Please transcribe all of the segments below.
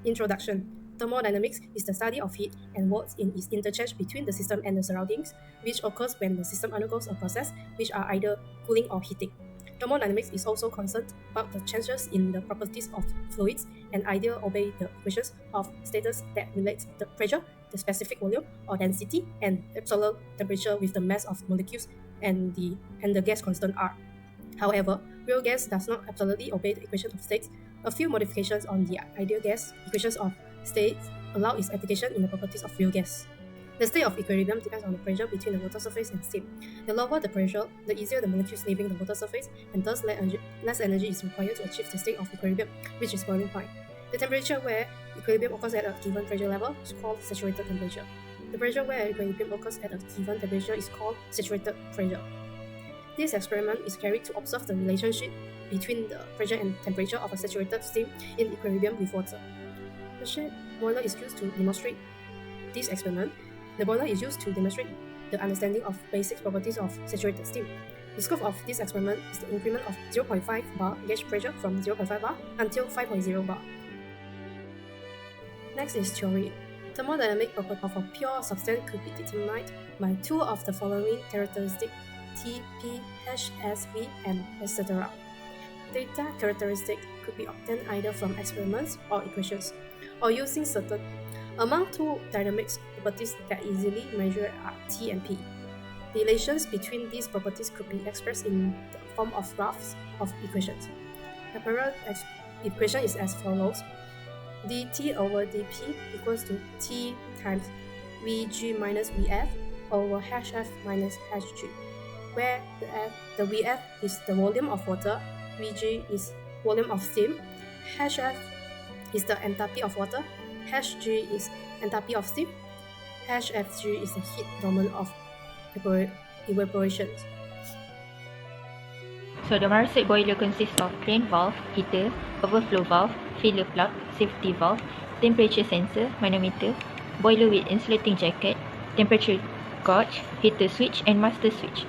Introduction. Thermodynamics is the study of heat and works in its interchange between the system and the surroundings, which occurs when the system undergoes a process which are either cooling or heating. Thermodynamics is also concerned about the changes in the properties of fluids and either obey the equations of status that relates the pressure, the specific volume or density, and absolute temperature with the mass of molecules and the gas constant R. However, real gas does not absolutely obey the equation of states. A few modifications on the ideal gas equations of states allow its application in the properties of real gas. The state of equilibrium depends on the pressure between the water surface and steam. The lower the pressure, the easier the molecules leaving the water surface, and thus less energy is required to achieve the state of equilibrium, which is boiling point. The temperature where equilibrium occurs at a given pressure level is called saturated temperature. The pressure where equilibrium occurs at a given temperature is called saturated pressure. This experiment is carried to observe the relationship between the pressure and temperature of a saturated steam in equilibrium with water. The Cheng boiler is used to demonstrate this experiment. The boiler is used to demonstrate the understanding of basic properties of saturated steam. The scope of this experiment is the increment of 0.5 bar gauge pressure from 0.5 bar until 5.0 bar. Next is theory. Thermodynamic property of a pure substance could be determined by two of the following characteristics: T, P, H, S, V, and etc. Data characteristics could be obtained either from experiments or equations, or using certain. Among two dynamics properties that easily measure are T and P. The relations between these properties could be expressed in the form of graphs of equations. The parallel equation is as follows: dt over dp equals to T times Vg minus Vf over hf minus hg, where the Vf is the volume of water, Vg is volume of steam, hf is the enthalpy of water, hg is enthalpy of steam, hfg is the heat domain of evaporation. So the Marcet boiler consists of drain valve, heater, overflow valve, filler plug, safety valve, temperature sensor, manometer, boiler with insulating jacket, temperature gauge, heater switch and master switch.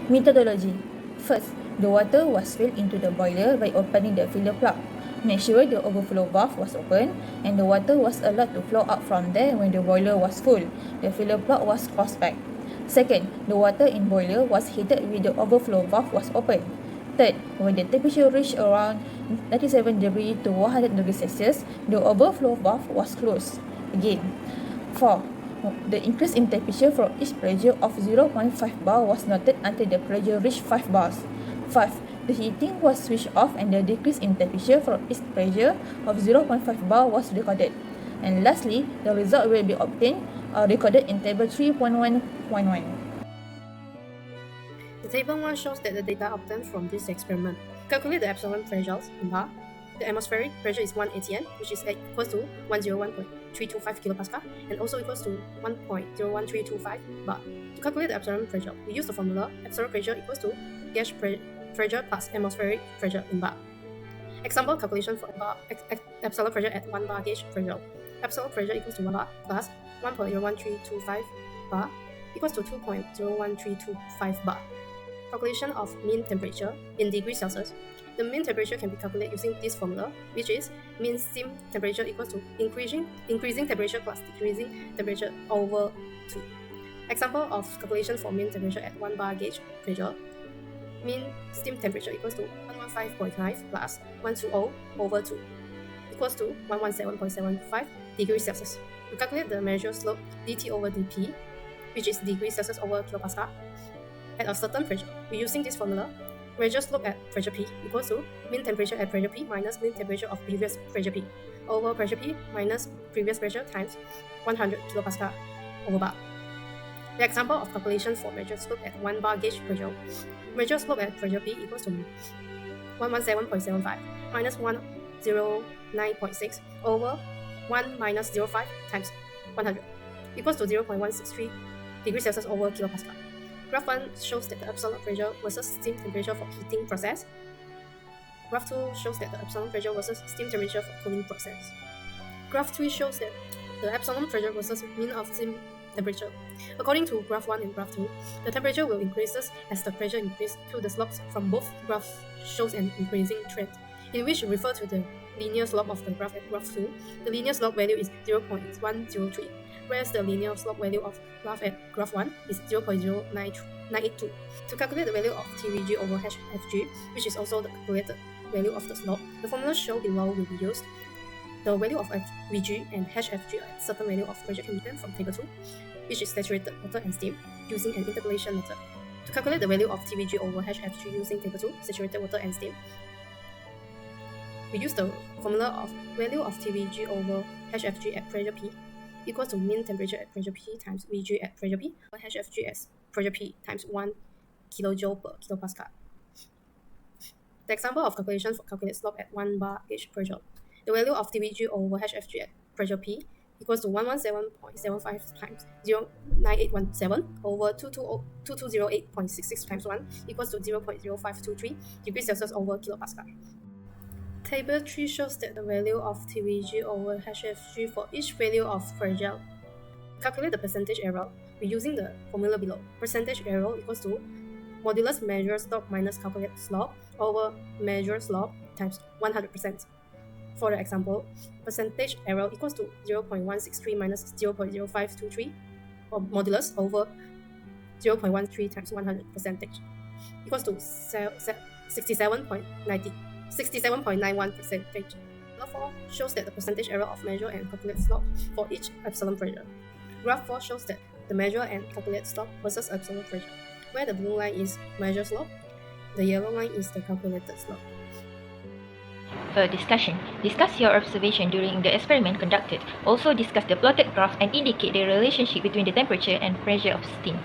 Methodology. First, the water was filled into the boiler by opening the filler plug. Make sure the overflow valve was open and the water was allowed to flow out from there when the boiler was full. The filler plug was closed back. Second, the water in boiler was heated with the overflow valve was open. Third, when the temperature reached around 97 degrees to 100 degrees Celsius, the overflow valve was closed again. 4. The increase in temperature from each pressure of 0.5 bar was noted until the pressure reached 5 bars. 5. The heating was switched off and the decrease in temperature from each pressure of 0.5 bar was recorded. And lastly, the result will be obtained or recorded in table 3.1.1. The table 1 shows that the data obtained from this experiment. Calculate the absolute pressures in bar. The atmospheric pressure is 1 atm, which is equals to 101.325 kilopascal, and also equals to 1.01325 bar. To calculate the absolute pressure, we use the formula absolute pressure equals to gauge pressure plus atmospheric pressure in bar. Example calculation for absolute pressure at 1 bar gauge pressure. Absolute pressure equals to 1 bar plus 1.01325 bar equals to 2.01325 bar. Calculation of mean temperature in degrees Celsius. The mean temperature can be calculated using this formula, which is mean steam temperature equals to increasing temperature plus decreasing temperature over 2. Example of calculation for mean temperature at 1 bar gauge pressure. Mean steam temperature equals to 115.5 plus 120 over 2 equals to 117.75 degrees Celsius. To calculate the measure slope dt over dp, which is degrees Celsius over kilopascal, at a certain pressure, we're using this formula. Measure slope at pressure P equals to mean temperature at pressure P minus mean temperature of previous pressure P over pressure P minus previous pressure times 100 kilopascal over bar. The example of calculation for measure slope at 1 bar gauge pressure. Measure slope at pressure P equals to 117.75 minus 109.6 over 1 minus 0.5 times 100 equals to 0.163 degrees Celsius over kilopascal. Graph 1 shows that the absolute pressure versus steam temperature for heating process. Graph 2 shows that the absolute pressure versus steam temperature for cooling process. Graph 3 shows that the absolute pressure versus mean of steam temperature. According to graph 1 and graph 2, the temperature will increase as the pressure increases through the slopes from both graphs shows an increasing trend. in which we refer to the linear slope of the graph at graph 2. The linear slope value is 0.103, whereas the linear slope value of graph at graph 1 is 0.0982. To calculate the value of TVG over HFG, which is also the calculated value of the slope, the formula shown below will be used. The value of VG and HFG at certain value of pressure can be taken from table 2, which is saturated water and steam, using an interpolation method. To calculate the value of TVG over HFG using table 2, saturated water and steam, we use the formula of value of TVG over HFG at pressure P equals to mean temperature at pressure P times VG at pressure P, or HFG at pressure P times 1 kJ per kilopascal. The example of calculation for calculate slope at 1 bar gauge pressure. The value of TVG over HFG at pressure P equals to 117.75 times 0.9817 over 2208.66 times 1 equals to 0.0523 degrees Celsius over kilopascal. Table 3 shows that the value of TVG over HFG for each value of pressure. Calculate the percentage error by using the formula below. Percentage error equals to modulus measure slope minus calculate slope over measure slope times 100%. For the example, percentage error equals to 0.163 minus 0.0523, or modulus over 0.13 times 100% equals to 67.91%. Graph 4 shows that the percentage error of measure and calculate slope for each epsilon pressure. Graph 4 shows that the measure and calculate slope versus epsilon pressure, where the blue line is measure slope, the yellow line is the calculated slope. For discussion, discuss your observation during the experiment conducted. Also discuss the plotted graph and indicate the relationship between the temperature and pressure of steam.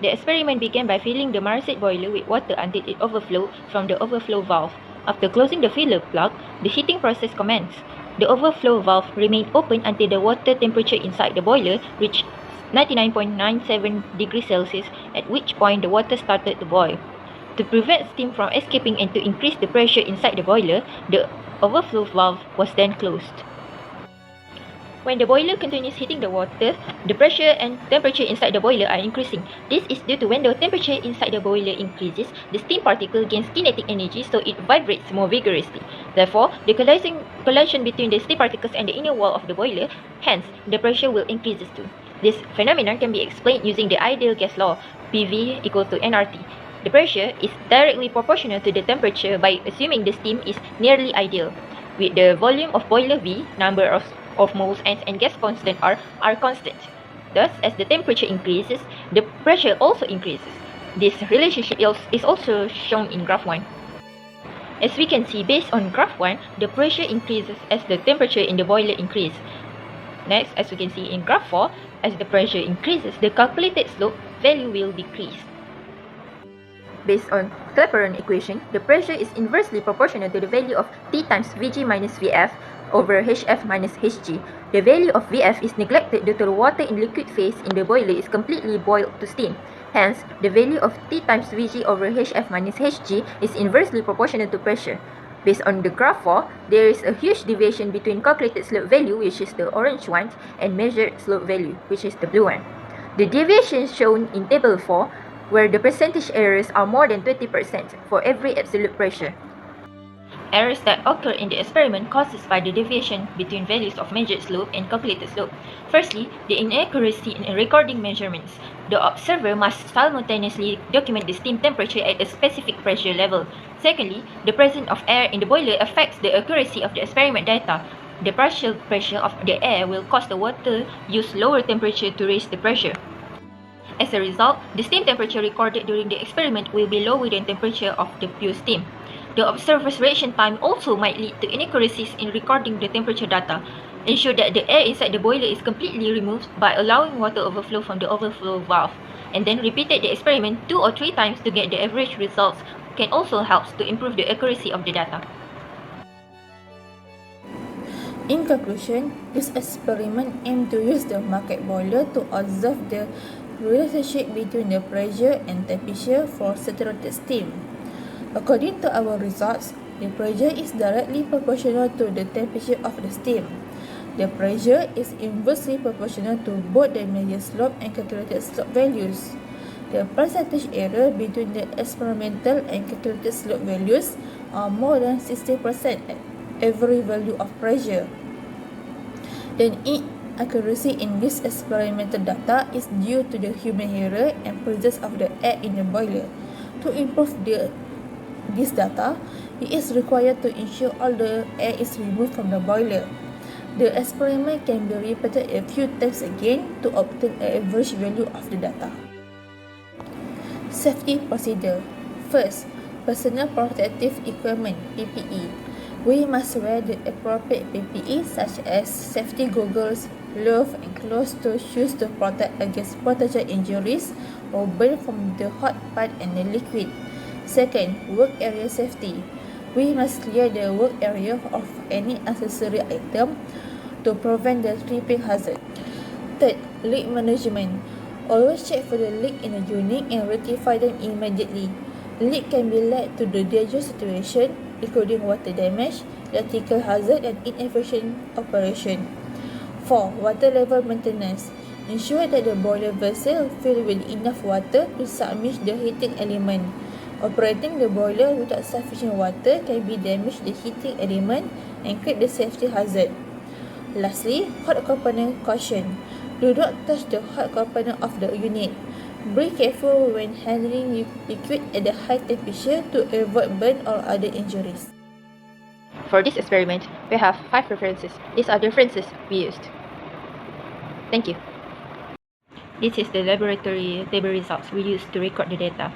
The experiment began by filling the Marcet boiler with water until it overflowed from the overflow valve. After closing the filler plug, the heating process commenced. The overflow valve remained open until the water temperature inside the boiler reached 99.97 degrees Celsius, at which point the water started to boil. To prevent steam from escaping and to increase the pressure inside the boiler, the overflow valve was then closed. When the boiler continues heating the water, the pressure and temperature inside the boiler are increasing. This is due to when the temperature inside the boiler increases, the steam particle gains kinetic energy, so it vibrates more vigorously. Therefore, the collision between the steam particles and the inner wall of the boiler, hence, the pressure will increase too. This phenomenon can be explained using the ideal gas law, PV equal to nRT. The pressure is directly proportional to the temperature by assuming the steam is nearly ideal, with the volume of boiler V, number of moles and gas constant R are constant. Thus, as the temperature increases, the pressure also increases. This relationship is also shown in graph 1. As we can see, based on graph 1, the pressure increases as the temperature in the boiler increases. Next, as we can see in graph 4, as the pressure increases, the calculated slope value will decrease. Based on Clapeyron equation, the pressure is inversely proportional to the value of T times Vg minus Vf over Hf minus Hg. The value of Vf is neglected due to the water in liquid phase in the boiler is completely boiled to steam. Hence, the value of T times Vg over Hf minus Hg is inversely proportional to pressure. Based on the graph 4, there is a huge deviation between calculated slope value, which is the orange one, and measured slope value, which is the blue one. The deviation shown in table 4, where the percentage errors are more than 20% for every absolute pressure. Errors that occur in the experiment caused by the deviation between values of measured slope and calculated slope. Firstly, the inaccuracy in recording measurements. The observer must simultaneously document the steam temperature at a specific pressure level. Secondly, the presence of air in the boiler affects the accuracy of the experiment data. The partial pressure of the air will cause the water use lower temperature to raise the pressure. As a result, the steam temperature recorded during the experiment will be lower than temperature of the pure steam. The observer's reaction time also might lead to inaccuracies in recording the temperature data. Ensure that the air inside the boiler is completely removed by allowing water overflow from the overflow valve, and then repeated the experiment 2 or 3 times to get the average results can also help to improve the accuracy of the data. In conclusion, this experiment aimed to use the Marcet boiler to observe the relationship between the pressure and temperature for saturated steam. According to our results, the pressure is directly proportional to the temperature of the steam. The pressure is inversely proportional to both the measured slope and calculated slope values. The percentage error between the experimental and calculated slope values are more than 60% at every value of pressure. The inaccuracy in this experimental data is due to the human error and presence of the air in the boiler. To improve this data, it is required to ensure all the air is removed from the boiler. The experiment can be repeated a few times again to obtain an average value of the data. Safety procedure. First, personal protective equipment (PPE). We must wear the appropriate PPE such as safety goggles, gloves, and closed-toe shoes to protect against potential injuries or burn from the hot part and the liquid. Second, work area safety. We must clear the work area of any unnecessary item to prevent the tripping hazard. Third, leak management. Always check for the leak in a unit and rectify them immediately. Leak can be led to the dangerous situation, including water damage, electrical hazard, and inefficient operation. 4. Water level maintenance. Ensure that the boiler vessel filled with enough water to submerge the heating element. Operating the boiler without sufficient water can be damage the heating element and create the safety hazard. Lastly, hot component caution. Do not touch the hot component of the unit. Be careful when handling liquid at a high temperature to avoid burn or other injuries. For this experiment, we have 5 references. These are the references we used. Thank you. This is the laboratory table results we used to record the data.